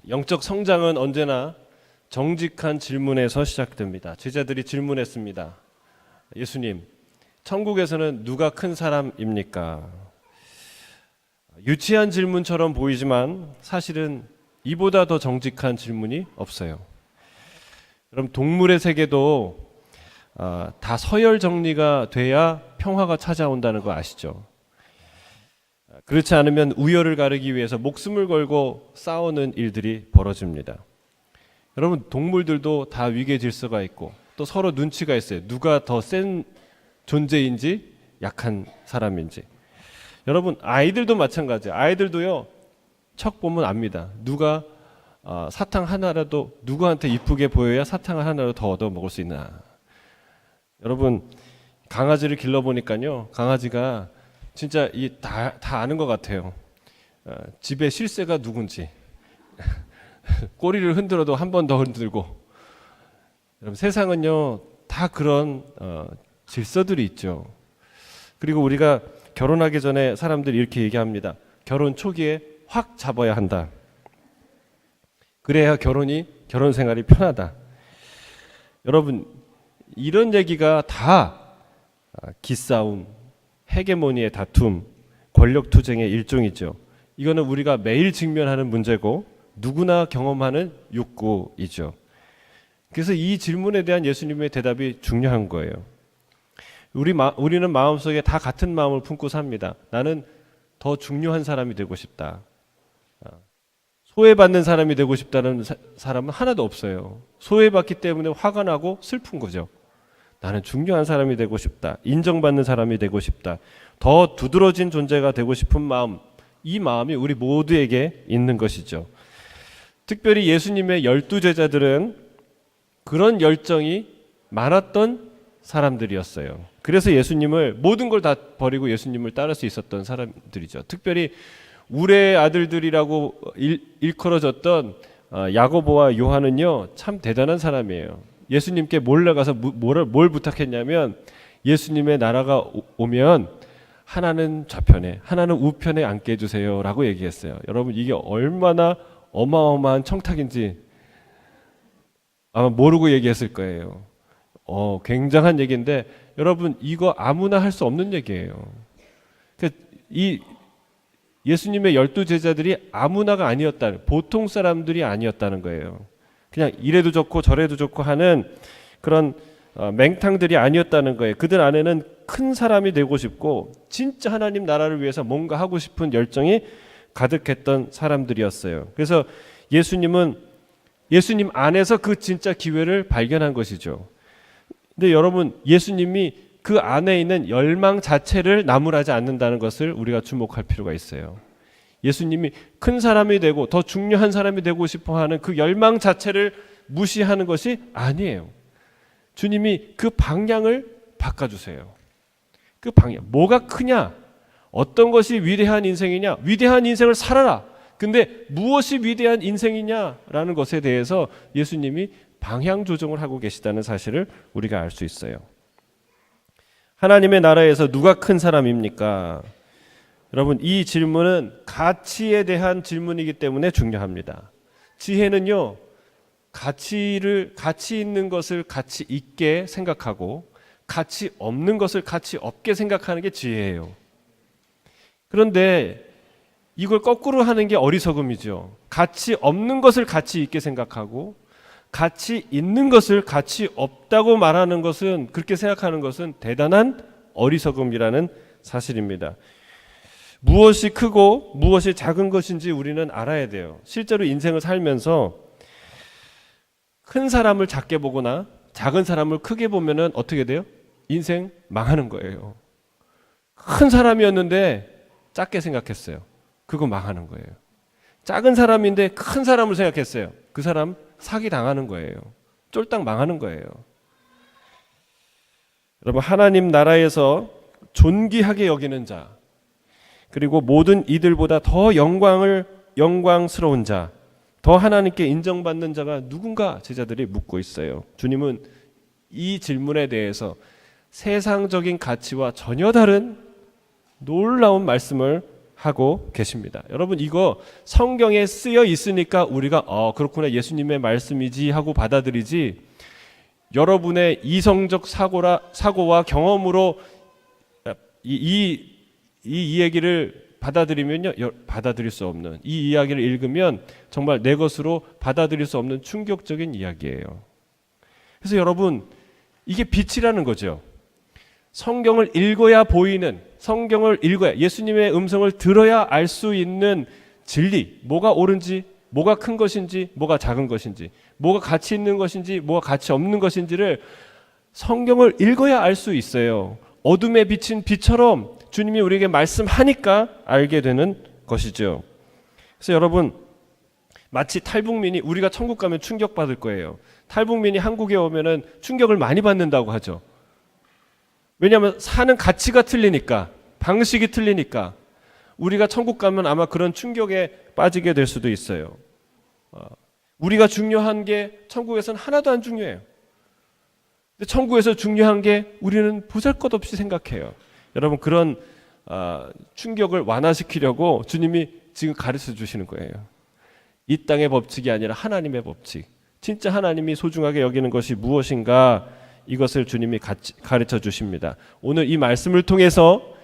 영적 성장은 언제나 정직한 질문에서 시작됩니다. 제자들이 질문했습니다. 예수님, 천국에서는 누가 큰 사람입니까? 유치한 질문처럼 보이지만 사실은 이보다 더 정직한 질문이 없어요. 그럼 동물의 세계도 다 서열 정리가 돼야 평화가 찾아온다는 거 아시죠? 그렇지 않으면 우열을 가르기 위해서 목숨을 걸고 싸우는 일들이 벌어집니다. 여러분, 동물들도 다 위계 질서가 있고 또 서로 눈치가 있어요. 누가 더 센 존재인지 약한 사람인지. 여러분, 아이들도 마찬가지예요. 아이들도요, 척 보면 압니다. 누가 사탕 하나라도 누구한테 이쁘게 보여야 사탕을 하나라도 더 얻어 먹을 수 있나. 여러분, 강아지를 길러보니까요, 강아지가 진짜 다 아는 것 같아요. 집에 실세가 누군지. 꼬리를 흔들어도 한 번 더 흔들고. 여러분, 세상은요 다 그런 질서들이 있죠. 그리고 우리가 결혼하기 전에 사람들이 이렇게 얘기합니다. 결혼 초기에 확 잡아야 한다. 그래야 결혼 생활이 편하다. 여러분, 이런 얘기가 다 기싸움, 헤게모니의 다툼, 권력 투쟁의 일종이죠. 이거는 우리가 매일 직면하는 문제고 누구나 경험하는 욕구이죠. 그래서 이 질문에 대한 예수님의 대답이 중요한 거예요. 우리는 마음속에 다 같은 마음을 품고 삽니다. 나는 더 중요한 사람이 되고 싶다. 소외받는 사람이 되고 싶다는 사람은 하나도 없어요. 소외받기 때문에 화가 나고 슬픈 거죠. 나는 중요한 사람이 되고 싶다. 인정받는 사람이 되고 싶다. 더 두드러진 존재가 되고 싶은 마음, 이 마음이 우리 모두에게 있는 것이죠. 특별히 예수님의 12제자들은 그런 열정이 많았던 사람들이었어요. 그래서 예수님을 모든 걸 다 버리고 예수님을 따를 수 있었던 사람들이죠. 특별히 우레의 아들들이라고 일컬어졌던 야고보와 요한은요, 참 대단한 사람이에요. 예수님께 몰려가서 뭘 부탁했냐면, 예수님의 나라가 오면 하나는 좌편에 하나는 우편에 앉게 해주세요 라고 얘기했어요. 여러분, 이게 얼마나 어마어마한 청탁인지 아마 모르고 얘기했을 거예요. 굉장한 얘기인데, 여러분, 이거 아무나 할 수 없는 얘기예요. 이 예수님의 12제자들이 아무나가 아니었다는, 보통 사람들이 아니었다는 거예요. 그냥 이래도 좋고 저래도 좋고 하는 그런 맹탕들이 아니었다는 거예요. 그들 안에는 큰 사람이 되고 싶고 진짜 하나님 나라를 위해서 뭔가 하고 싶은 열정이 가득했던 사람들이었어요. 그래서 예수님은 예수님 안에서 그 진짜 기회를 발견한 것이죠. 근데 여러분, 예수님이 그 안에 있는 열망 자체를 나무라지 않는다는 것을 우리가 주목할 필요가 있어요. 예수님이 큰 사람이 되고 더 중요한 사람이 되고 싶어 하는 그 열망 자체를 무시하는 것이 아니에요. 주님이 그 방향을 바꿔주세요. 그 방향, 뭐가 크냐? 어떤 것이 위대한 인생이냐? 위대한 인생을 살아라. 근데 무엇이 위대한 인생이냐라는 것에 대해서 예수님이 방향 조정을 하고 계시다는 사실을 우리가 알 수 있어요. 하나님의 나라에서 누가 큰 사람입니까? 여러분, 이 질문은 가치에 대한 질문이기 때문에 중요합니다. 지혜는요, 가치 있는 것을 가치 있게 생각하고 가치 없는 것을 가치 없게 생각하는 게 지혜예요. 그런데 이걸 거꾸로 하는 게 어리석음이죠. 가치 없는 것을 가치 있게 생각하고 가치 있는 것을 가치 없다고 말하는 것은, 그렇게 생각하는 것은 대단한 어리석음이라는 사실입니다. 무엇이 크고 무엇이 작은 것인지 우리는 알아야 돼요. 실제로 인생을 살면서 큰 사람을 작게 보거나 작은 사람을 크게 보면은 어떻게 돼요? 인생 망하는 거예요. 큰 사람이었는데 작게 생각했어요. 그거 망하는 거예요. 작은 사람인데 큰 사람을 생각했어요. 그 사람 사기 당하는 거예요. 쫄딱 망하는 거예요. 여러분, 하나님 나라에서 존귀하게 여기는 자, 그리고 모든 이들보다 더 영광스러운 자, 더 하나님께 인정받는 자가 누군가 제자들이 묻고 있어요. 주님은 이 질문에 대해서 세상적인 가치와 전혀 다른 놀라운 말씀을 하고 계십니다. 여러분, 이거 성경에 쓰여 있으니까 우리가 그렇구나, 예수님의 말씀이지 하고 받아들이지, 여러분의 이성적 사고와 경험으로 이 얘기를 받아들이면요, 받아들일 수 없는, 이 이야기를 읽으면 정말 내 것으로 받아들일 수 없는 충격적인 이야기예요. 그래서 여러분, 이게 빛이라는 거죠. 성경을 읽어야 보이는, 성경을 읽어야, 예수님의 음성을 들어야 알 수 있는 진리, 뭐가 옳은지, 뭐가 큰 것인지, 뭐가 작은 것인지, 뭐가 가치 있는 것인지, 뭐가 가치 없는 것인지를 성경을 읽어야 알 수 있어요. 어둠에 비친 빛처럼 주님이 우리에게 말씀하니까 알게 되는 것이죠. 그래서 여러분, 마치 탈북민이, 우리가 천국 가면 충격받을 거예요. 탈북민이 한국에 오면은 충격을 많이 받는다고 하죠. 왜냐하면 사는 가치가 틀리니까, 방식이 틀리니까. 우리가 천국 가면 아마 그런 충격에 빠지게 될 수도 있어요. 우리가 중요한 게 천국에서는 하나도 안 중요해요. 근데 천국에서 중요한 게 우리는 보잘것없이 생각해요. 여러분, 그런 충격을 완화시키려고 주님이 지금 가르쳐 주시는 거예요. 이 땅의 법칙이 아니라 하나님의 법칙, 진짜 하나님이 소중하게 여기는 것이 무엇인가, 이것을 주님이 가르쳐 주십니다. 오늘 이 말씀을 통해서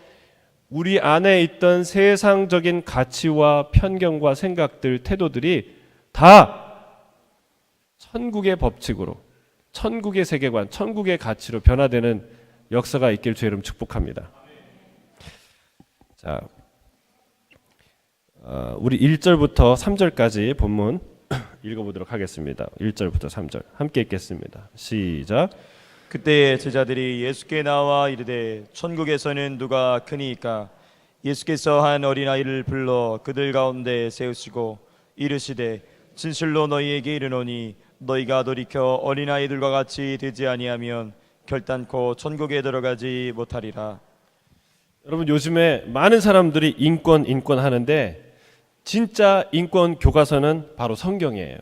우리 안에 있던 세상적인 가치와 편견과 생각들, 태도들이 다 천국의 법칙으로, 천국의 세계관, 천국의 가치로 변화되는 역사가 있길 주의 이름 축복합니다. 자, 우리 1절부터 3절까지 본문 읽어보도록 하겠습니다. 1절부터 3절 함께 읽겠습니다. 시작. 그때에 제자들이 예수께 나와 이르되 천국에서는 누가 크니이까? 예수께서 한 어린아이를 불러 그들 가운데 세우시고 이르시되 진실로 너희에게 이르노니 너희가 돌이켜 어린아이들과 같이 되지 아니하면 결단코 천국에 들어가지 못하리라. 여러분, 요즘에 많은 사람들이 인권 하는데 진짜 인권 교과서는 바로 성경이에요.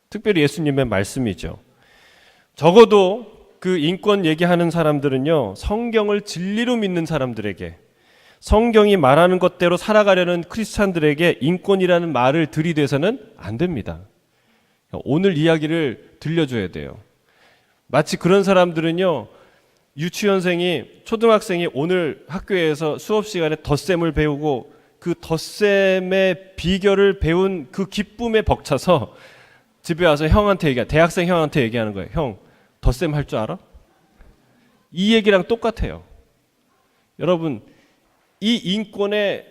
특별히 예수님의 말씀이죠. 적어도 그 인권 얘기하는 사람들은요, 성경을 진리로 믿는 사람들에게, 성경이 말하는 것대로 살아가려는 크리스찬들에게 인권이라는 말을 들이대서는 안 됩니다. 오늘 이야기를 들려줘야 돼요. 마치 그런 사람들은요, 유치원생이, 초등학생이 오늘 학교에서 수업 시간에 덧셈을 배우고 그 덧셈의 비결을 배운 그 기쁨에 벅차서 집에 와서 대학생 형한테 얘기하는 거예요. 형, 덧셈 할 줄 알아? 이 얘기랑 똑같아요. 여러분, 이 인권의,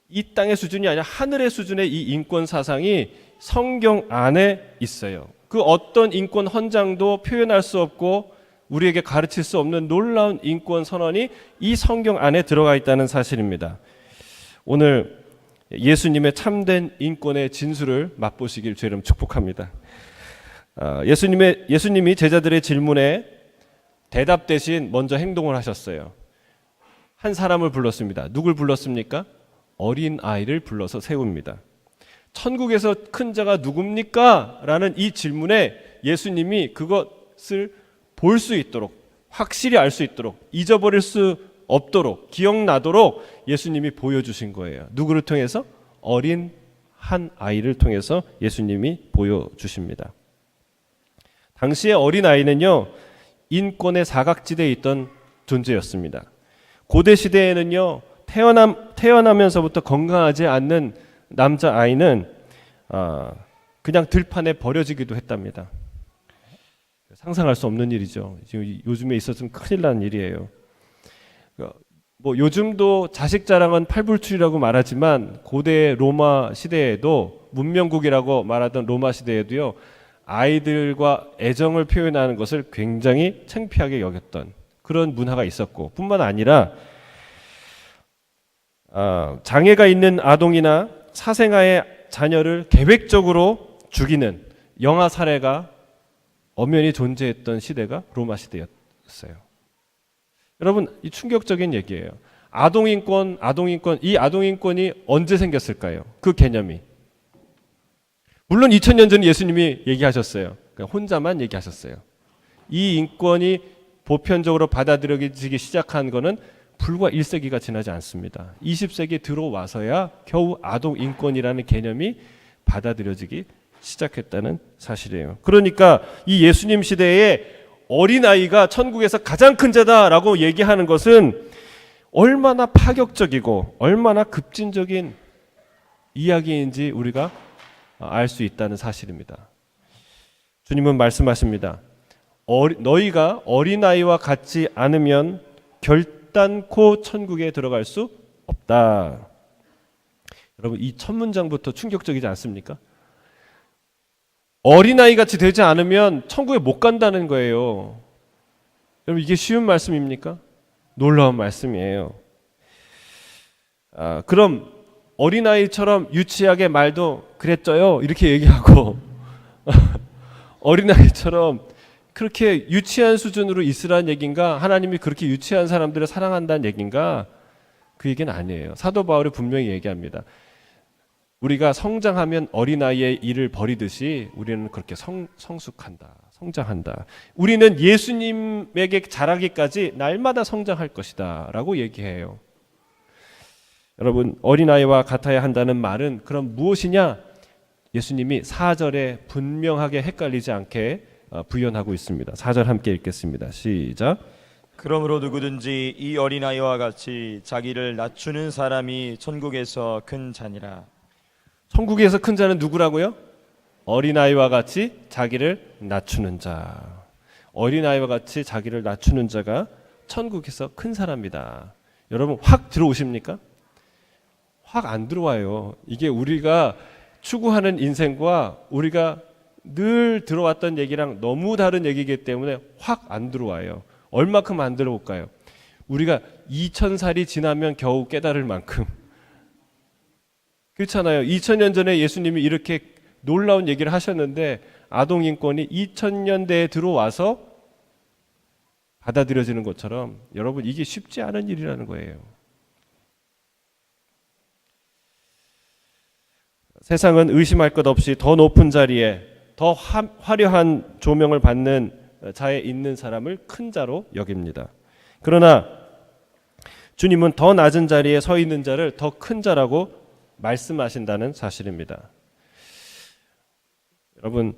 이 땅의 수준이 아니라 하늘의 수준의 이 인권 사상이 성경 안에 있어요. 그 어떤 인권 헌장도 표현할 수 없고 우리에게 가르칠 수 없는 놀라운 인권 선언이 이 성경 안에 들어가 있다는 사실입니다. 오늘 예수님의 참된 인권의 진수를 맛보시길 주의 이름 축복합니다. 예수님이 제자들의 질문에 대답 대신 먼저 행동을 하셨어요. 한 사람을 불렀습니다. 누굴 불렀습니까? 어린 아이를 불러서 세웁니다. 천국에서 큰 자가 누굽니까? 라는 이 질문에 예수님이 그것을 볼 수 있도록, 확실히 알 수 있도록, 잊어버릴 수 없도록, 기억나도록 예수님이 보여주신 거예요. 누구를 통해서? 어린 한 아이를 통해서 예수님이 보여주십니다. 당시의 어린 아이는요, 인권의 사각지대에 있던 존재였습니다. 고대 시대에는요, 태어나면서부터 건강하지 않는 남자 아이는 그냥 들판에 버려지기도 했답니다. 상상할 수 없는 일이죠. 지금 요즘에 있었으면 큰일 난 일이에요. 뭐 요즘도 자식 자랑은 팔불출이라고 말하지만 고대 로마 시대에도, 문명국이라고 말하던 로마 시대에도요, 아이들과 애정을 표현하는 것을 굉장히 창피하게 여겼던 그런 문화가 있었고, 뿐만 아니라 장애가 있는 아동이나 사생아의 자녀를 계획적으로 죽이는 영아 사례가 엄연히 존재했던 시대가 로마 시대였어요. 여러분, 이 충격적인 얘기예요. 아동인권, 이 아동인권이 언제 생겼을까요? 그 개념이. 물론 2000년 전 예수님이 얘기하셨어요. 그러니까 혼자만 얘기하셨어요. 이 인권이 보편적으로 받아들여지기 시작한 거는 불과 1세기가 지나지 않습니다. 20세기 들어와서야 겨우 아동 인권이라는 개념이 받아들여지기 시작했다는 사실이에요. 그러니까 이 예수님 시대에 어린아이가 천국에서 가장 큰 자다라고 얘기하는 것은 얼마나 파격적이고 얼마나 급진적인 이야기인지 우리가 알 수 있다는 사실입니다. 주님은 말씀하십니다. 너희가 어린아이와 같지 않으면 결단코 천국에 들어갈 수 없다. 여러분, 이 첫 문장부터 충격적이지 않습니까? 어린아이 같이 되지 않으면 천국에 못 간다는 거예요. 여러분, 이게 쉬운 말씀입니까? 놀라운 말씀이에요. 그럼 어린아이처럼 유치하게 말도 그랬죠요 이렇게 얘기하고 어린아이처럼 그렇게 유치한 수준으로 있으라는 얘기인가? 하나님이 그렇게 유치한 사람들을 사랑한다는 얘기인가? 그 얘기는 아니에요. 사도 바울이 분명히 얘기합니다. 우리가 성장하면 어린아이의 일을 버리듯이 우리는 그렇게 성숙한다, 성장한다. 우리는 예수님에게 자라기까지 날마다 성장할 것이다 라고 얘기해요. 여러분, 어린아이와 같아야 한다는 말은 그럼 무엇이냐? 예수님이 4절에 분명하게 헷갈리지 않게 부연하고 있습니다. 4절 함께 읽겠습니다. 시작. 그러므로 누구든지 이 어린아이와 같이 자기를 낮추는 사람이 천국에서 큰 자니라. 천국에서 큰 자는 누구라고요? 어린아이와 같이 자기를 낮추는 자. 어린아이와 같이 자기를 낮추는 자가 천국에서 큰 사람이다. 여러분, 확 들어오십니까? 확 안 들어와요. 이게 우리가 추구하는 인생과 우리가 늘 들어왔던 얘기랑 너무 다른 얘기이기 때문에 확 안 들어와요. 얼마큼 안 들어올까요? 우리가 2000살이 지나면 겨우 깨달을 만큼. 그렇잖아요. 2000년 전에 예수님이 이렇게 놀라운 얘기를 하셨는데 아동 인권이 2000년대에 들어와서 받아들여지는 것처럼 여러분, 이게 쉽지 않은 일이라는 거예요. 세상은 의심할 것 없이 더 높은 자리에 더 화려한 조명을 받는 자에 있는 사람을 큰 자로 여깁니다. 그러나 주님은 더 낮은 자리에 서 있는 자를 더 큰 자라고 말씀하신다는 사실입니다. 여러분,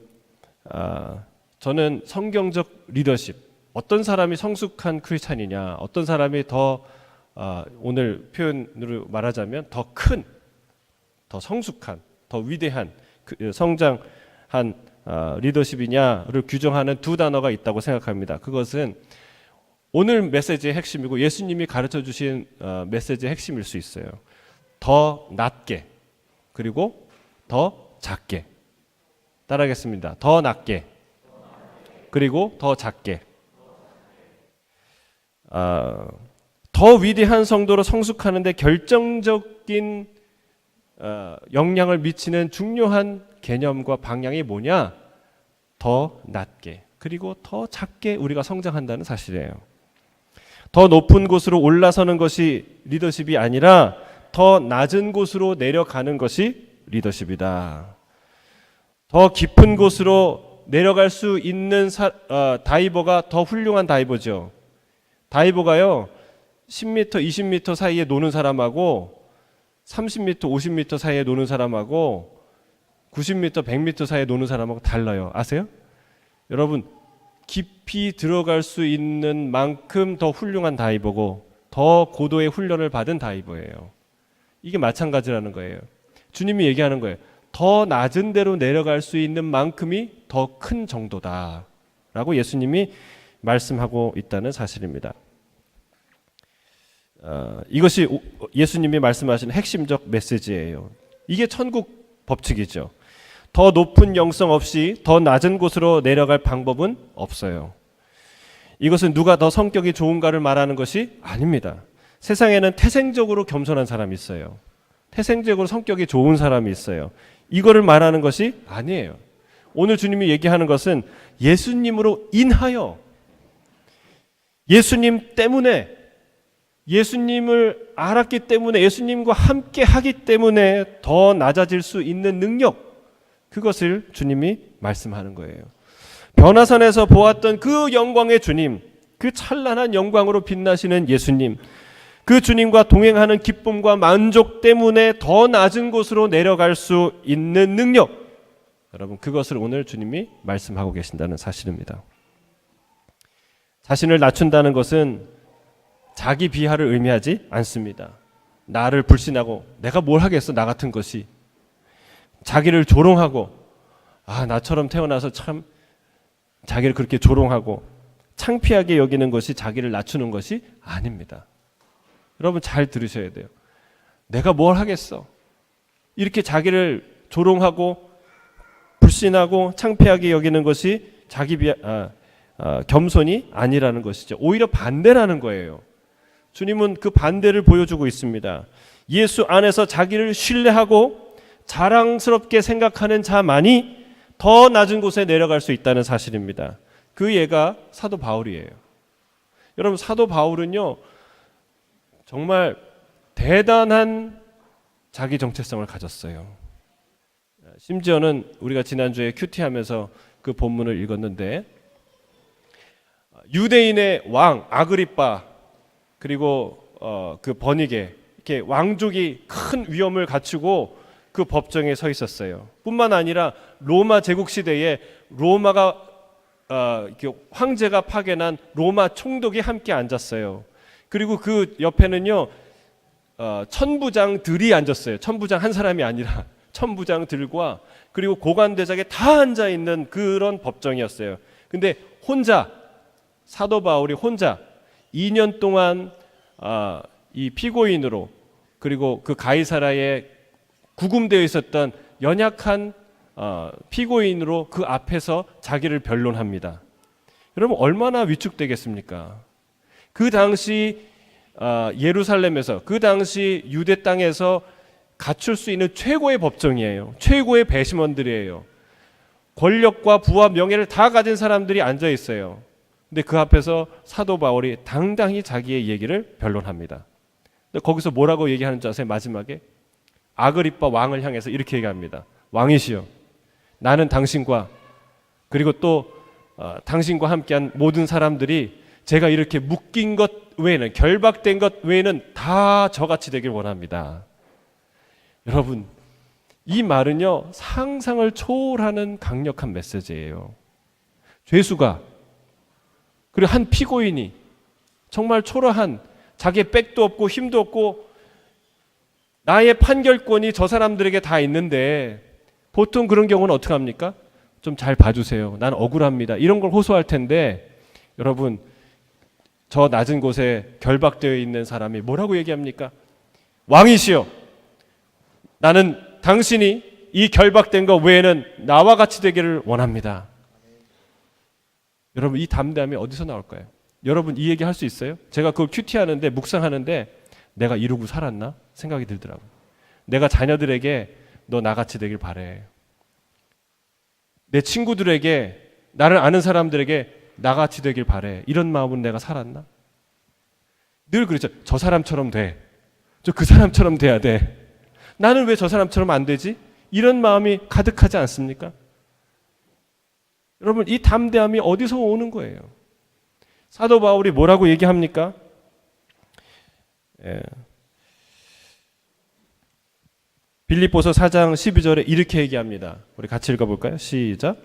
저는 성경적 리더십, 어떤 사람이 성숙한 크리스찬이냐, 어떤 사람이 더 오늘 표현으로 말하자면 더 큰, 더 성숙한, 더 위대한, 성장한 리더십이냐를 규정하는 두 단어가 있다고 생각합니다. 그것은 오늘 메시지의 핵심이고 예수님이 가르쳐 주신 메시지의 핵심일 수 있어요. 더 낮게, 그리고 더 작게. 따라하겠습니다. 더 낮게, 그리고 더 작게. 더 위대한 성도로 성숙하는데 결정적인 영향을 미치는 중요한 개념과 방향이 뭐냐? 더 낮게, 그리고 더 작게 우리가 성장한다는 사실이에요. 더 높은 곳으로 올라서는 것이 리더십이 아니라 더 낮은 곳으로 내려가는 것이 리더십이다. 더 깊은 곳으로 내려갈 수 있는 다이버가 더 훌륭한 다이버죠. 다이버가요 10m, 20m 사이에 노는 사람하고 30m, 50m 사이에 노는 사람하고 90m, 100m 사이에 노는 사람하고 달라요. 아세요? 여러분, 깊이 들어갈 수 있는 만큼 더 훌륭한 다이버고 더 고도의 훈련을 받은 다이버예요. 이게 마찬가지라는 거예요. 주님이 얘기하는 거예요. 더 낮은 데로 내려갈 수 있는 만큼이 더 큰 정도다 라고 예수님이 말씀하고 있다는 사실입니다. 이것이 예수님이 말씀하신 핵심적 메시지예요. 이게 천국 법칙이죠. 더 높은 영성 없이 더 낮은 곳으로 내려갈 방법은 없어요. 이것은 누가 더 성격이 좋은가를 말하는 것이 아닙니다. 세상에는 태생적으로 겸손한 사람이 있어요. 태생적으로 성격이 좋은 사람이 있어요. 이거를 말하는 것이 아니에요. 오늘 주님이 얘기하는 것은 예수님으로 인하여, 예수님 때문에, 예수님을 알았기 때문에, 예수님과 함께 하기 때문에 더 낮아질 수 있는 능력, 그것을 주님이 말씀하는 거예요. 변화산에서 보았던 그 영광의 주님, 그 찬란한 영광으로 빛나시는 예수님, 그 주님과 동행하는 기쁨과 만족 때문에 더 낮은 곳으로 내려갈 수 있는 능력, 여러분 그것을 오늘 주님이 말씀하고 계신다는 사실입니다. 자신을 낮춘다는 것은 자기 비하를 의미하지 않습니다. 나를 불신하고 내가 뭘 하겠어 나 같은 것이, 자기를 조롱하고 나처럼 태어나서 참, 자기를 그렇게 조롱하고 창피하게 여기는 것이 자기를 낮추는 것이 아닙니다. 여러분 잘 들으셔야 돼요. 내가 뭘 하겠어, 이렇게 자기를 조롱하고 불신하고 창피하게 여기는 것이 자기 겸손이 아니라는 것이죠. 오히려 반대라는 거예요. 주님은 그 반대를 보여주고 있습니다. 예수 안에서 자기를 신뢰하고 자랑스럽게 생각하는 자만이 더 낮은 곳에 내려갈 수 있다는 사실입니다. 그 예가 사도 바울이에요. 여러분 사도 바울은요 정말 대단한 자기 정체성을 가졌어요. 심지어는 우리가 지난주에 큐티하면서 그 본문을 읽었는데, 유대인의 왕 아그리빠 그리고 그 버니게, 이렇게 왕족이 큰 위엄을 갖추고 그 법정에 서 있었어요. 뿐만 아니라 로마 제국 시대에 로마가 이렇게 황제가 파견한 로마 총독이 함께 앉았어요. 그리고 그 옆에는요 천부장들이 앉았어요. 천부장 한 사람이 아니라 천부장들과 그리고 고관대작에 다 앉아 있는 그런 법정이었어요. 근데 혼자, 사도 바울이 혼자 2년 동안 이 피고인으로, 그리고 그 가이사라에 구금되어 있었던 연약한 피고인으로 그 앞에서 자기를 변론합니다. 여러분 얼마나 위축되겠습니까? 그 당시 예루살렘에서, 그 당시 유대 땅에서 갖출 수 있는 최고의 법정이에요. 최고의 배심원들이에요. 권력과 부와 명예를 다 가진 사람들이 앉아 있어요. 근데 그 앞에서 사도 바울이 당당히 자기의 얘기를 변론합니다. 근데 거기서 뭐라고 얘기하는 줄 아세요? 마지막에 아그리빠 왕을 향해서 이렇게 얘기합니다. 왕이시여, 나는 당신과 그리고 또 당신과 함께한 모든 사람들이 제가 이렇게 묶인 것 외에는, 결박된 것 외에는 다 저같이 되길 원합니다. 여러분 이 말은요 상상을 초월하는 강력한 메시지예요. 죄수가, 그리고 한 피고인이 정말 초라한, 자기의 백도 없고 힘도 없고 나의 판결권이 저 사람들에게 다 있는데, 보통 그런 경우는 어떻게 합니까? 좀 잘 봐주세요, 난 억울합니다, 이런 걸 호소할 텐데, 여러분 저 낮은 곳에 결박되어 있는 사람이 뭐라고 얘기합니까? 왕이시여, 나는 당신이 이 결박된 것 외에는 나와 같이 되기를 원합니다. 여러분 이 담대함이 어디서 나올까요? 여러분 이 얘기 할 수 있어요? 제가 그걸 큐티하는데, 묵상하는데 내가 이루고 살았나 생각이 들더라고요. 내가 자녀들에게 너 나같이 되길 바래, 내 친구들에게, 나를 아는 사람들에게 나같이 되길 바래, 이런 마음은 내가 살았나? 늘 그랬죠. 저 사람처럼 돼, 저 그 사람처럼 돼야 돼, 나는 왜 저 사람처럼 안 되지? 이런 마음이 가득하지 않습니까? 여러분 이 담대함이 어디서 오는 거예요? 사도 바울이 뭐라고 얘기합니까? 빌립보서 4장 12절에 이렇게 얘기합니다. 우리 같이 읽어볼까요? 시작.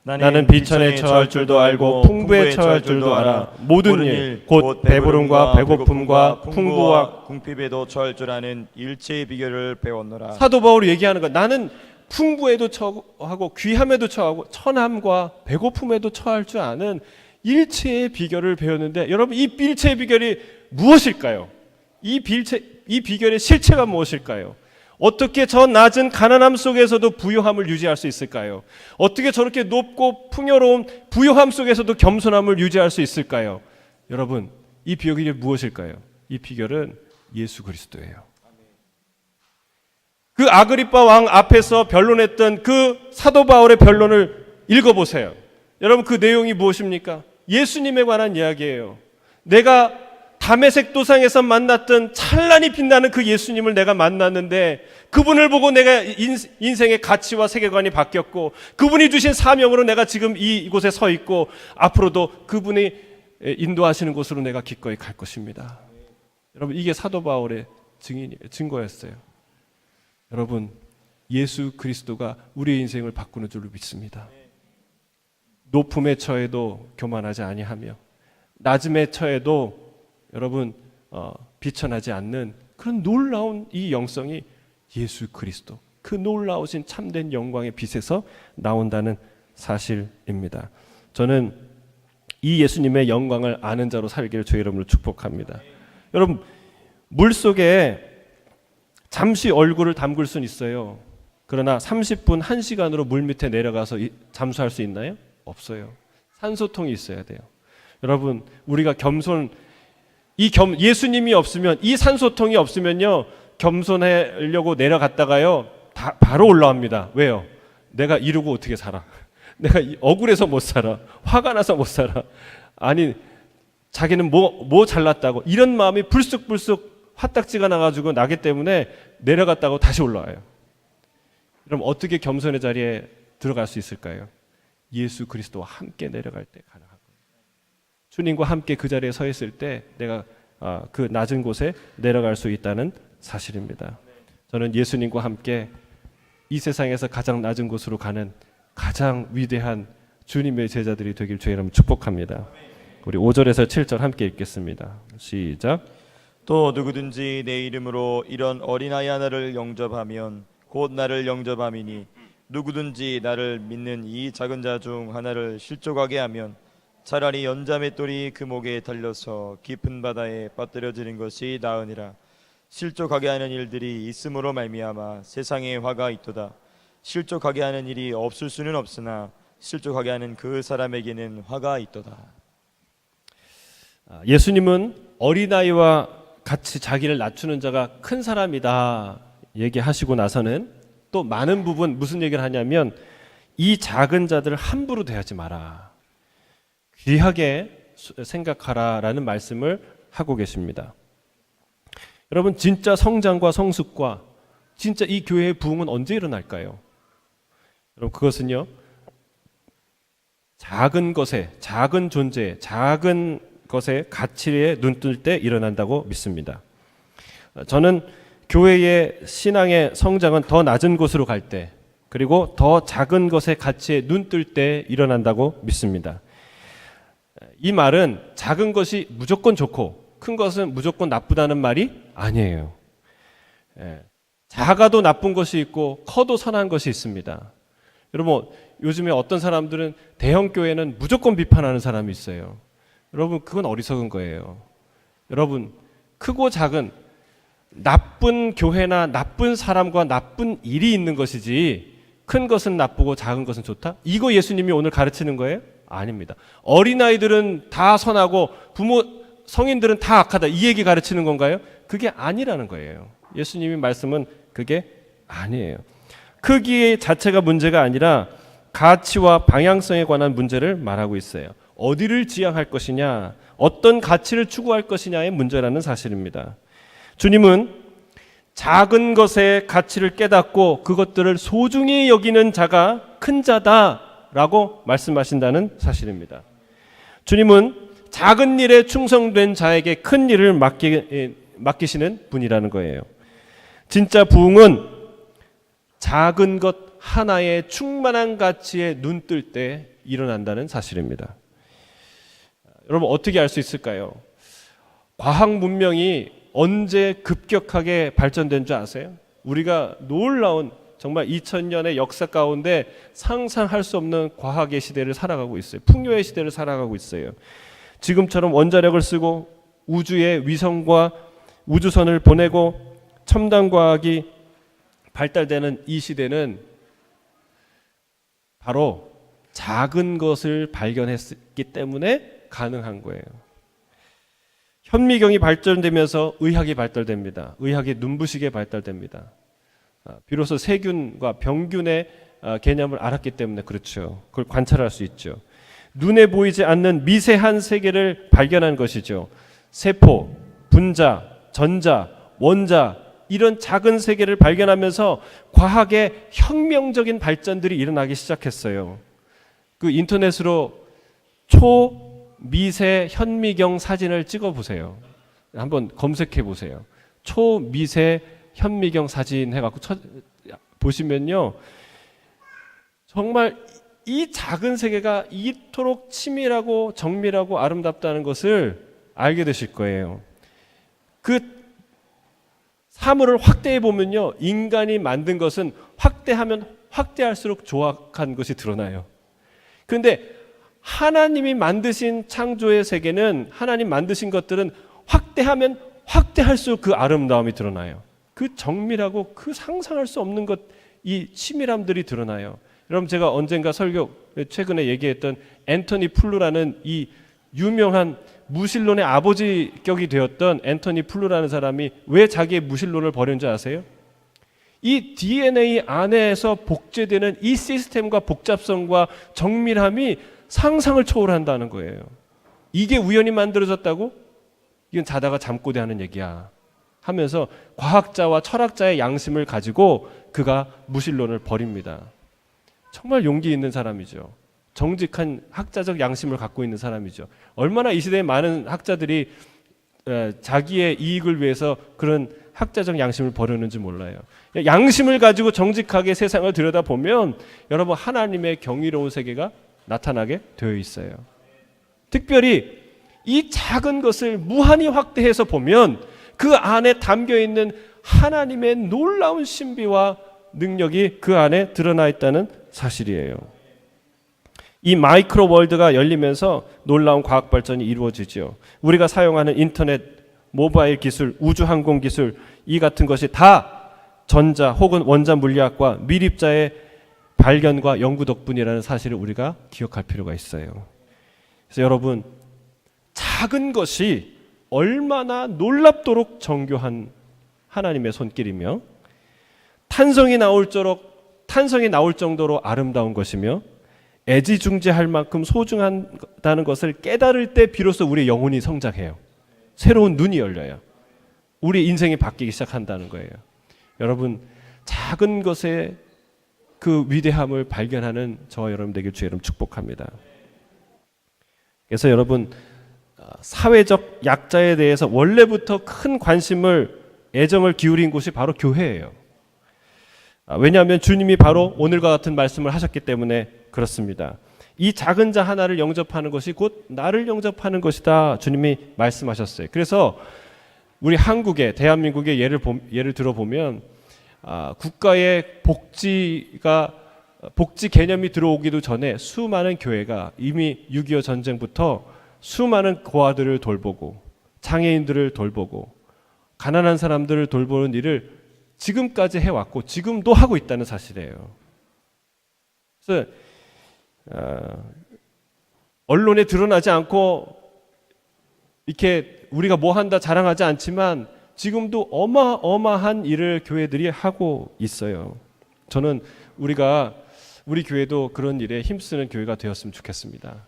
나는 비천에 처할 줄도 알고 풍부에 처할 줄도 알아. 모든 일, 곧 배부름과 배고픔과 풍부와 궁핍에도 처할 줄 아는 일체의 비결을 배웠노라. 사도 바울이 얘기하는 거, 나는 풍부에도 처하고 귀함에도 처하고 천함과 배고픔에도 처할 줄 아는 일체의 비결을 배웠는데, 여러분 이 일체의 비결이 무엇일까요? 이 비결의 실체가 무엇일까요? 어떻게 저 낮은 가난함 속에서도 부요함을 유지할 수 있을까요? 어떻게 저렇게 높고 풍요로운 부요함 속에서도 겸손함을 유지할 수 있을까요? 여러분 이 비결이 무엇일까요? 이 비결은 예수 그리스도예요. 그 아그리빠 왕 앞에서 변론했던 그 사도 바울의 변론을 읽어보세요. 여러분 그 내용이 무엇입니까? 예수님에 관한 이야기예요. 내가 다메섹 도상에서 만났던 찬란히 빛나는 그 예수님을 내가 만났는데, 그분을 보고 내가 인생의 가치와 세계관이 바뀌었고, 그분이 주신 사명으로 내가 지금 이곳에 서 있고, 앞으로도 그분이 인도하시는 곳으로 내가 기꺼이 갈 것입니다. 여러분 이게 사도 바울의 증거였어요. 여러분 예수 그리스도가 우리의 인생을 바꾸는 줄로 믿습니다. 높음에 처해도 교만하지 아니하며 낮음에 처해도 여러분 비천하지 않는 그런 놀라운 이 영성이 예수 그리스도 그 놀라우신 참된 영광의 빛에서 나온다는 사실입니다. 저는 이 예수님의 영광을 아는 자로 살기를 주의 이름으로 축복합니다. 여러분 물속에 잠시 얼굴을 담글 수는 있어요. 그러나 30분 1시간으로 물 밑에 내려가서 잠수할 수 있나요? 없어요. 산소통이 있어야 돼요. 여러분 우리가 예수님이 없으면 이 산소통이 없으면요 겸손하려고 내려갔다가요 바로 올라옵니다. 왜요? 내가 이러고 어떻게 살아? 내가 억울해서 못 살아. 화가 나서 못 살아. 아니 자기는 뭐 잘났다고 이런 마음이 불쑥불쑥 화딱지가 나가지고 나기 때문에 내려갔다고 다시 올라와요. 그럼 어떻게 겸손의 자리에 들어갈 수 있을까요? 예수 그리스도와 함께 내려갈 때 가능한 거예요. 주님과 함께 그 자리에 서 있을 때 내가 그 낮은 곳에 내려갈 수 있다는 사실입니다. 저는 예수님과 함께 이 세상에서 가장 낮은 곳으로 가는 가장 위대한 주님의 제자들이 되길 주의 이름으로 축복합니다. 우리 5절에서 7절 함께 읽겠습니다. 시작. 또 누구든지 내 이름으로 이런 어린아이 하나를 영접하면 곧 나를 영접함이니 누구든지 나를 믿는 이 작은 자 중 하나를 실족하게 하면 차라리 연자맷돌이 그 목에 달려서 깊은 바다에 빠뜨려지는 것이 나으니라. 실족하게 하는 일들이 있음으로 말미암아 세상에 화가 있도다. 실족하게 하는 일이 없을 수는 없으나 실족하게 하는 그 사람에게는 화가 있도다. 예수님은 어린아이와 같이 자기를 낮추는 자가 큰 사람이다 얘기하시고 나서는 또 많은 부분 무슨 얘기를 하냐면 이 작은 자들을 함부로 대하지 마라. 귀하게 생각하라라는 말씀을 하고 계십니다. 여러분 진짜 성장과 성숙과 진짜 이 교회의 부흥은 언제 일어날까요? 여러분 그것은요 작은 것에 작은 존재 작은 것의 가치에 눈뜰 때 일어난다고 믿습니다. 저는 교회의 신앙의 성장은 더 낮은 곳으로 갈 때 그리고 더 작은 것의 가치에 눈뜰 때 일어난다고 믿습니다. 이 말은 작은 것이 무조건 좋고 큰 것은 무조건 나쁘다는 말이 아니에요. 작아도 나쁜 것이 있고 커도 선한 것이 있습니다. 여러분 요즘에 어떤 사람들은 대형 교회는 무조건 비판하는 사람이 있어요. 여러분 그건 어리석은 거예요. 여러분 크고 작은 나쁜 교회나 나쁜 사람과 나쁜 일이 있는 것이지 큰 것은 나쁘고 작은 것은 좋다? 이거 예수님이 오늘 가르치는 거예요? 아닙니다. 어린아이들은 다 선하고 성인들은 다 악하다 이 얘기 가르치는 건가요? 그게 아니라는 거예요. 예수님이 말씀은 그게 아니에요. 크기 자체가 문제가 아니라 가치와 방향성에 관한 문제를 말하고 있어요. 어디를 지향할 것이냐, 어떤 가치를 추구할 것이냐의 문제라는 사실입니다. 주님은 작은 것의 가치를 깨닫고 그것들을 소중히 여기는 자가 큰 자다라고 말씀하신다는 사실입니다. 주님은 작은 일에 충성된 자에게 큰 일을 맡기시는 분이라는 거예요. 진짜 부흥은 작은 것 하나의 충만한 가치에 눈뜰 때 일어난다는 사실입니다. 여러분 어떻게 알 수 있을까요? 과학 문명이 언제 급격하게 발전된 줄 아세요? 우리가 놀라운 정말 2000년의 역사 가운데 상상할 수 없는 과학의 시대를 살아가고 있어요. 풍요의 시대를 살아가고 있어요. 지금처럼 원자력을 쓰고 우주에 위성과 우주선을 보내고 첨단 과학이 발달되는 이 시대는 바로 작은 것을 발견했기 때문에 가능한 거예요. 현미경이 발전되면서 의학이 발달됩니다. 의학이 눈부시게 발달됩니다. 비로소 세균과 병균의 개념을 알았기 때문에 그렇죠. 그걸 관찰할 수 있죠. 눈에 보이지 않는 미세한 세계를 발견한 것이죠. 세포, 분자, 전자, 원자 이런 작은 세계를 발견하면서 과학의 혁명적인 발전들이 일어나기 시작했어요. 그 인터넷으로 초미세 현미경 사진을 찍어 보세요. 한번 검색해 보세요. 초미세 현미경 사진 해갖고 보시면요, 정말 이 작은 세계가 이토록 치밀하고 정밀하고 아름답다는 것을 알게 되실 거예요. 그 사물을 확대해 보면요, 인간이 만든 것은 확대하면 확대할수록 조악한 것이 드러나요. 그런데 하나님이 만드신 창조의 세계는, 하나님 만드신 것들은 확대하면 확대할수록 그 아름다움이 드러나요. 그 정밀하고 그 상상할 수 없는 것, 이 치밀함들이 드러나요. 여러분, 제가 언젠가 설교 최근에 얘기했던 앤토니 플루라는 이 유명한 무신론의 아버지격이 되었던 앤토니 플루라는 사람이 왜 자기의 무신론을 버렸는지 아세요? 이 DNA 안에서 복제되는 이 시스템과 복잡성과 정밀함이 상상을 초월한다는 거예요. 이게 우연히 만들어졌다고? 이건 자다가 잠꼬대 하는 얘기야 하면서 과학자와 철학자의 양심을 가지고 그가 무신론을 버립니다. 정말 용기 있는 사람이죠. 정직한 학자적 양심을 갖고 있는 사람이죠. 얼마나 이 시대에 많은 학자들이 자기의 이익을 위해서 그런 학자적 양심을 버렸는지 몰라요. 양심을 가지고 정직하게 세상을 들여다보면 여러분, 하나님의 경이로운 세계가 나타나게 되어 있어요. 특별히 이 작은 것을 무한히 확대해서 보면 그 안에 담겨 있는 하나님의 놀라운 신비와 능력이 그 안에 드러나 있다는 사실이에요. 이 마이크로 월드가 열리면서 놀라운 과학 발전이 이루어지죠. 우리가 사용하는 인터넷, 모바일 기술, 우주 항공 기술, 이 같은 것이 다 전자 혹은 원자 물리학과 미립자의 발견과 연구 덕분이라는 사실을 우리가 기억할 필요가 있어요. 그래서 여러분, 작은 것이 얼마나 놀랍도록 정교한 하나님의 손길이며 탄성이 나올 정도로 아름다운 것이며 애지중지할 만큼 소중하다는 것을 깨달을 때 비로소 우리의 영혼이 성장해요. 새로운 눈이 열려요. 우리 인생이 바뀌기 시작한다는 거예요. 여러분, 작은 것의 그 위대함을 발견하는 저와 여러분 되길 주의 이름 축복합니다. 그래서 여러분, 사회적 약자에 대해서 원래부터 큰 관심을, 애정을 기울인 곳이 바로 교회예요. 왜냐하면 주님이 바로 오늘과 같은 말씀을 하셨기 때문에 그렇습니다. 이 작은 자 하나를 영접하는 것이 곧 나를 영접하는 것이다, 주님이 말씀하셨어요. 그래서 우리 한국의, 대한민국의 예를 들어보면 국가의 복지 개념이 들어오기도 전에 수많은 교회가 이미 6.25 전쟁부터 수많은 고아들을 돌보고 장애인들을 돌보고 가난한 사람들을 돌보는 일을 지금까지 해왔고 지금도 하고 있다는 사실이에요. 그래서 언론에 드러나지 않고 이렇게 우리가 뭐 한다 자랑하지 않지만 지금도 어마어마한 일을 교회들이 하고 있어요. 저는 우리 교회도 그런 일에 힘쓰는 교회가 되었으면 좋겠습니다.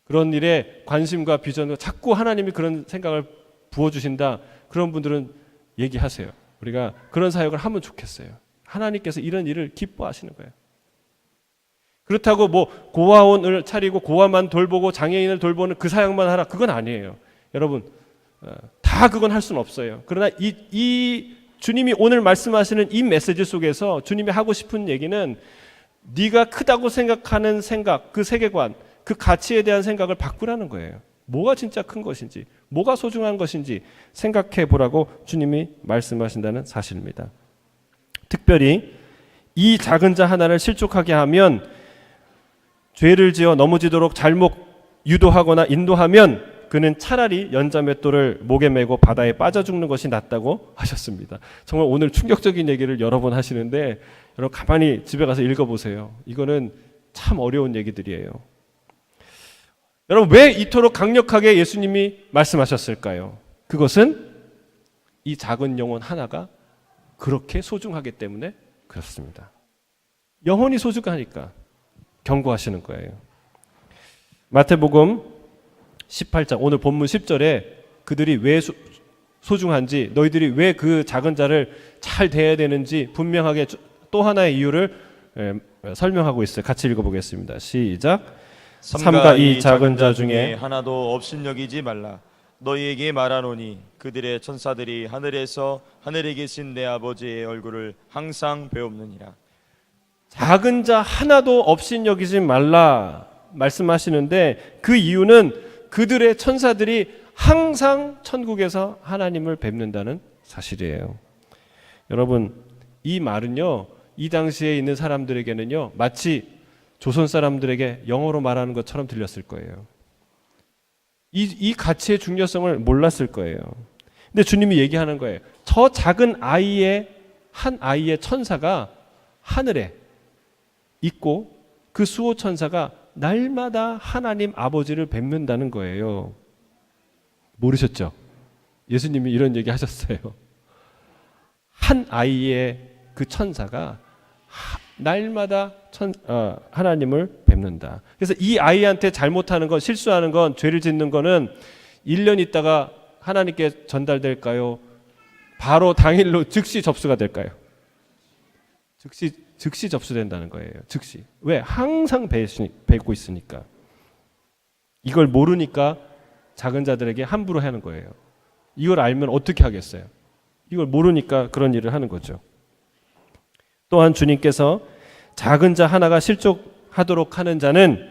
그런 일에 관심과 비전을 자꾸 하나님이 그런 생각을 부어주신다, 그런 분들은 얘기하세요. 우리가 그런 사역을 하면 좋겠어요. 하나님께서 이런 일을 기뻐하시는 거예요. 그렇다고 뭐 고아원을 차리고 고아만 돌보고 장애인을 돌보는 그 사역만 하라, 그건 아니에요. 여러분, 다 그건 할 수는 없어요. 그러나 이 주님이 오늘 말씀하시는 이 메시지 속에서 주님이 하고 싶은 얘기는 네가 크다고 생각하는 생각, 그 세계관, 그 가치에 대한 생각을 바꾸라는 거예요. 뭐가 진짜 큰 것인지, 뭐가 소중한 것인지 생각해 보라고 주님이 말씀하신다는 사실입니다. 특별히 이 작은 자 하나를 실족하게 하면, 죄를 지어 넘어지도록 잘못 유도하거나 인도하면 그는 차라리 연자맷돌을 목에 메고 바다에 빠져 죽는 것이 낫다고 하셨습니다. 정말 오늘 충격적인 얘기를 여러 번 하시는데 여러분 가만히 집에 가서 읽어보세요. 이거는 참 어려운 얘기들이에요. 여러분, 왜 이토록 강력하게 예수님이 말씀하셨을까요? 그것은 이 작은 영혼 하나가 그렇게 소중하기 때문에 그렇습니다. 영혼이 소중하니까 경고하시는 거예요. 마태복음 18장 오늘 본문 10절에 그들이 왜 소중한지, 너희들이 왜 그 작은 자를 잘 대해야 되는지 분명하게 또 하나의 이유를 설명하고 있어요. 같이 읽어보겠습니다. 시작. 삼가 이 작은 자 중에 하나도 업신여기지 말라. 너희에게 말하노니 그들의 천사들이 하늘에서 하늘에 계신 내 아버지의 얼굴을 항상 배웁느니라. 작은 자 하나도 없인 여기지 말라 말씀하시는데, 그 이유는 그들의 천사들이 항상 천국에서 하나님을 뵙는다는 사실이에요. 여러분, 이 말은요, 이 당시에 있는 사람들에게는요, 마치 조선 사람들에게 영어로 말하는 것처럼 들렸을 거예요. 이 가치의 중요성을 몰랐을 거예요. 근데 주님이 얘기하는 거예요. 저 작은 한 아이의 천사가 하늘에 있고 그 수호 천사가 날마다 하나님 아버지를 뵙는다는 거예요. 모르셨죠? 예수님이 이런 얘기 하셨어요. 한 아이의 그 천사가 날마다 하나님을 뵙는다. 그래서 이 아이한테 잘못하는 건, 실수하는 건, 죄를 짓는 거는 1년 있다가 하나님께 전달될까요? 바로 당일로 즉시 접수가 될까요? 즉시 접수된다는 거예요. 즉시. 왜? 항상 뵙고 있으니까. 이걸 모르니까 작은 자들에게 함부로 하는 거예요. 이걸 알면 어떻게 하겠어요? 이걸 모르니까 그런 일을 하는 거죠. 또한 주님께서 작은 자 하나가 실족하도록 하는 자는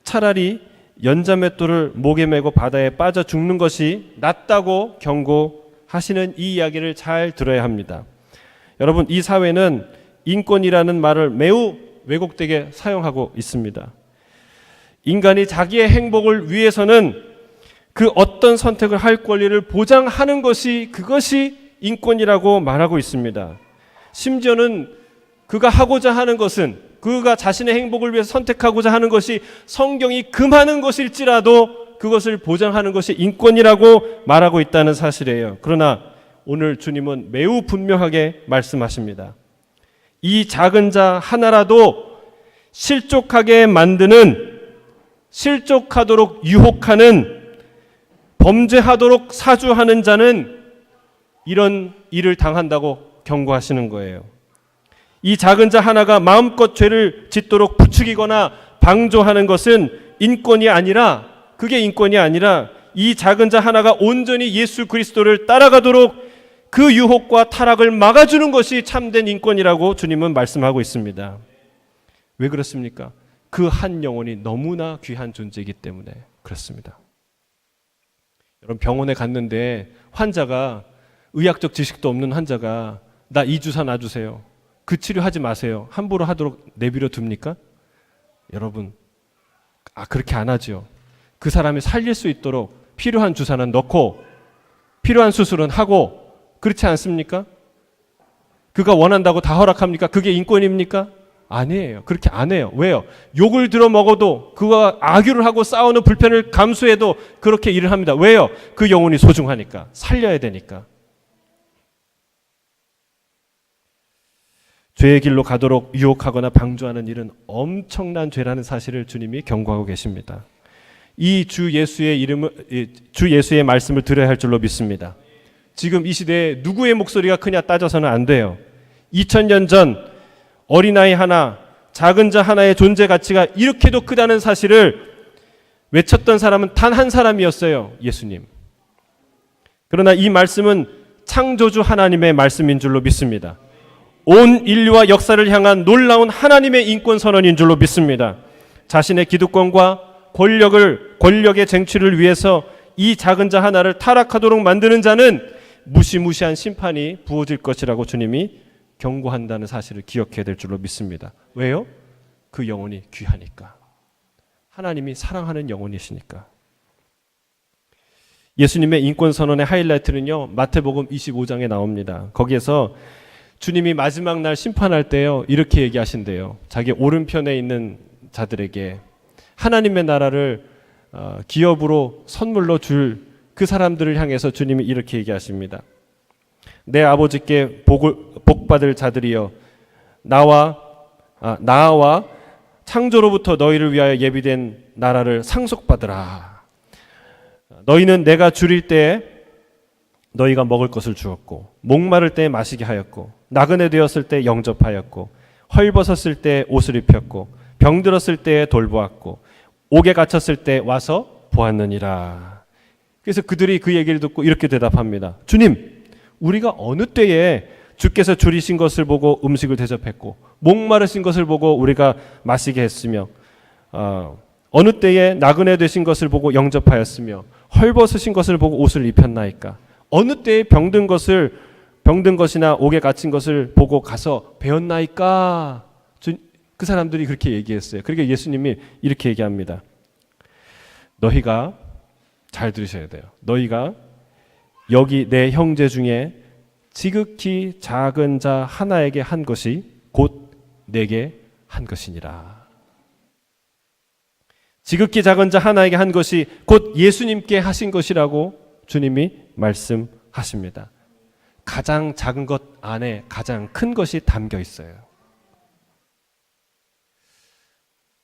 차라리 연자맷돌을 목에 메고 바다에 빠져 죽는 것이 낫다고 경고하시는 이 이야기를 잘 들어야 합니다. 여러분, 이 사회는 인권이라는 말을 매우 왜곡되게 사용하고 있습니다. 인간이 자기의 행복을 위해서는 그 어떤 선택을 할 권리를 보장하는 것이, 그것이 인권이라고 말하고 있습니다. 심지어는 그가 하고자 하는 것은, 그가 자신의 행복을 위해서 선택하고자 하는 것이 성경이 금하는 것일지라도 그것을 보장하는 것이 인권이라고 말하고 있다는 사실이에요. 그러나 오늘 주님은 매우 분명하게 말씀하십니다. 이 작은 자 하나라도 실족하게 만드는, 실족하도록 유혹하는, 범죄하도록 사주하는 자는 이런 일을 당한다고 경고하시는 거예요. 이 작은 자 하나가 마음껏 죄를 짓도록 부추기거나 방조하는 것은 인권이 아니라, 그게 인권이 아니라 이 작은 자 하나가 온전히 예수 그리스도를 따라가도록 그 유혹과 타락을 막아주는 것이 참된 인권이라고 주님은 말씀하고 있습니다. 왜 그렇습니까? 그 한 영혼이 너무나 귀한 존재이기 때문에 그렇습니다. 여러분, 병원에 갔는데 환자가, 의학적 지식도 없는 환자가 나 이 주사 놔주세요, 그 치료하지 마세요, 함부로 하도록 내버려 둡니까? 여러분, 그렇게 안 하죠. 그 사람이 살릴 수 있도록 필요한 주사는 넣고 필요한 수술은 하고, 그렇지 않습니까? 그가 원한다고 다 허락합니까? 그게 인권입니까? 아니에요. 그렇게 안 해요. 왜요? 욕을 들어 먹어도, 그가 악유를 하고 싸우는 불편을 감수해도 그렇게 일을 합니다. 왜요? 그 영혼이 소중하니까, 살려야 되니까. 죄의 길로 가도록 유혹하거나 방조하는 일은 엄청난 죄라는 사실을 주님이 경고하고 계십니다. 이 주 예수의 말씀을 들어야 할 줄로 믿습니다. 지금 이 시대에 누구의 목소리가 크냐 따져서는 안 돼요. 2000년 전 어린아이 하나, 작은 자 하나의 존재 가치가 이렇게도 크다는 사실을 외쳤던 사람은 단 한 사람이었어요. 예수님. 그러나 이 말씀은 창조주 하나님의 말씀인 줄로 믿습니다. 온 인류와 역사를 향한 놀라운 하나님의 인권 선언인 줄로 믿습니다. 자신의 기득권과 권력의 쟁취를 위해서 이 작은 자 하나를 타락하도록 만드는 자는 무시무시한 심판이 부어질 것이라고 주님이 경고한다는 사실을 기억해야 될 줄로 믿습니다. 왜요? 그 영혼이 귀하니까. 하나님이 사랑하는 영혼이시니까. 예수님의 인권 선언의 하이라이트는요, 마태복음 25장에 나옵니다. 거기에서 주님이 마지막 날 심판할 때요, 이렇게 얘기하신대요. 자기 오른편에 있는 자들에게 하나님의 나라를 기업으로 선물로 줄 그 사람들을 향해서 주님이 이렇게 얘기하십니다. 내 아버지께 복받을 자들이여, 나와 창조로부터 너희를 위하여 예비된 나라를 상속받으라. 너희는 내가 줄일 때에 너희가 먹을 것을 주었고, 목마를 때에 마시게 하였고, 나그네 되었을 때 영접하였고, 헐벗었을 때 옷을 입혔고, 병들었을 때에 돌보았고, 옥에 갇혔을 때 와서 보았느니라. 그래서 그들이 그 얘기를 듣고 이렇게 대답합니다. 주님, 우리가 어느 때에 주께서 줄이신 것을 보고 음식을 대접했고 목마르신 것을 보고 우리가 마시게 했으며 어느 때에 나그네 되신 것을 보고 영접하였으며 헐벗으신 것을 보고 옷을 입혔나이까? 어느 때에 병든 것이나 옥에 갇힌 것을 보고 가서 배웠나이까? 그 사람들이 그렇게 얘기했어요. 그러니까 예수님이 이렇게 얘기합니다. 너희가 잘 들으셔야 돼요. 너희가 여기 내 형제 중에 지극히 작은 자 하나에게 한 것이 곧 내게 한 것이니라. 지극히 작은 자 하나에게 한 것이 곧 예수님께 하신 것이라고 주님이 말씀하십니다. 가장 작은 것 안에 가장 큰 것이 담겨 있어요.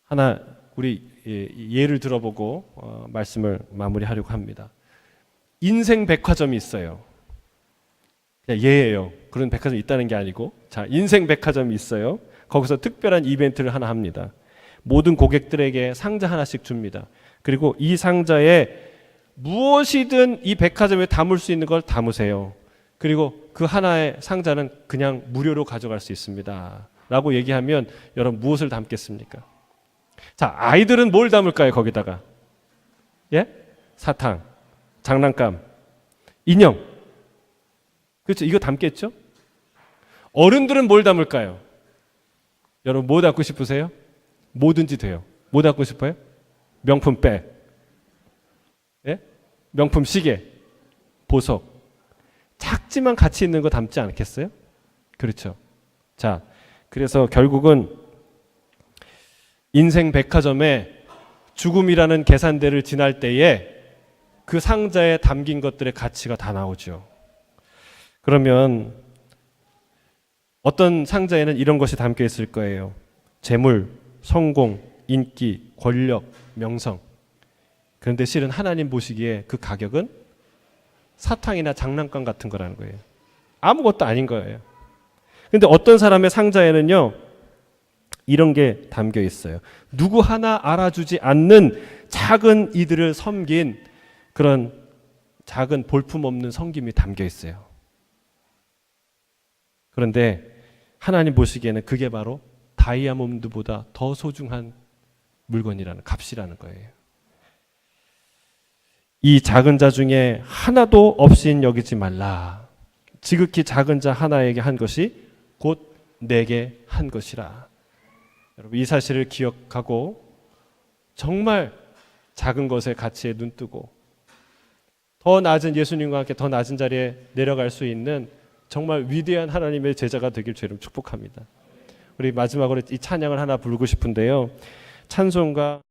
하나 우리 예를 들어보고 말씀을 마무리하려고 합니다. 인생 백화점이 있어요. 그냥 예예요. 그런 백화점이 있다는 게 아니고, 자, 인생 백화점이 있어요. 거기서 특별한 이벤트를 하나 합니다. 모든 고객들에게 상자 하나씩 줍니다. 그리고 이 상자에 무엇이든 이 백화점에 담을 수 있는 걸 담으세요. 그리고 그 하나의 상자는 그냥 무료로 가져갈 수 있습니다. 라고 얘기하면 여러분 무엇을 담겠습니까? 자, 아이들은 뭘 담을까요? 거기다가 예? 사탕, 장난감, 인형. 그렇죠? 이거 담겠죠? 어른들은 뭘 담을까요? 여러분 뭐 담고 싶으세요? 뭐든지 돼요. 뭐 담고 싶어요? 명품 백, 예? 명품 시계, 보석. 작지만 가치 있는 거 담지 않겠어요? 그렇죠. 자, 그래서 결국은 인생 백화점에 죽음이라는 계산대를 지날 때에 그 상자에 담긴 것들의 가치가 다 나오죠. 그러면 어떤 상자에는 이런 것이 담겨 있을 거예요. 재물, 성공, 인기, 권력, 명성. 그런데 실은 하나님 보시기에 그 가격은 사탕이나 장난감 같은 거라는 거예요. 아무것도 아닌 거예요. 그런데 어떤 사람의 상자에는요, 이런 게 담겨 있어요. 누구 하나 알아주지 않는 작은 이들을 섬긴 그런 작은 볼품없는 섬김이 담겨 있어요. 그런데 하나님 보시기에는 그게 바로 다이아몬드보다 더 소중한 물건이라는, 값이라는 거예요. 이 작은 자 중에 하나도 없인 여기지 말라. 지극히 작은 자 하나에게 한 것이 곧 내게 한 것이라. 여러분 이 사실을 기억하고 정말 작은 것의 가치에 눈뜨고 더 낮은, 예수님과 함께 더 낮은 자리에 내려갈 수 있는 정말 위대한 하나님의 제자가 되길 주님 축복합니다. 우리 마지막으로 이 찬양을 하나 부르고 싶은데요. 찬송가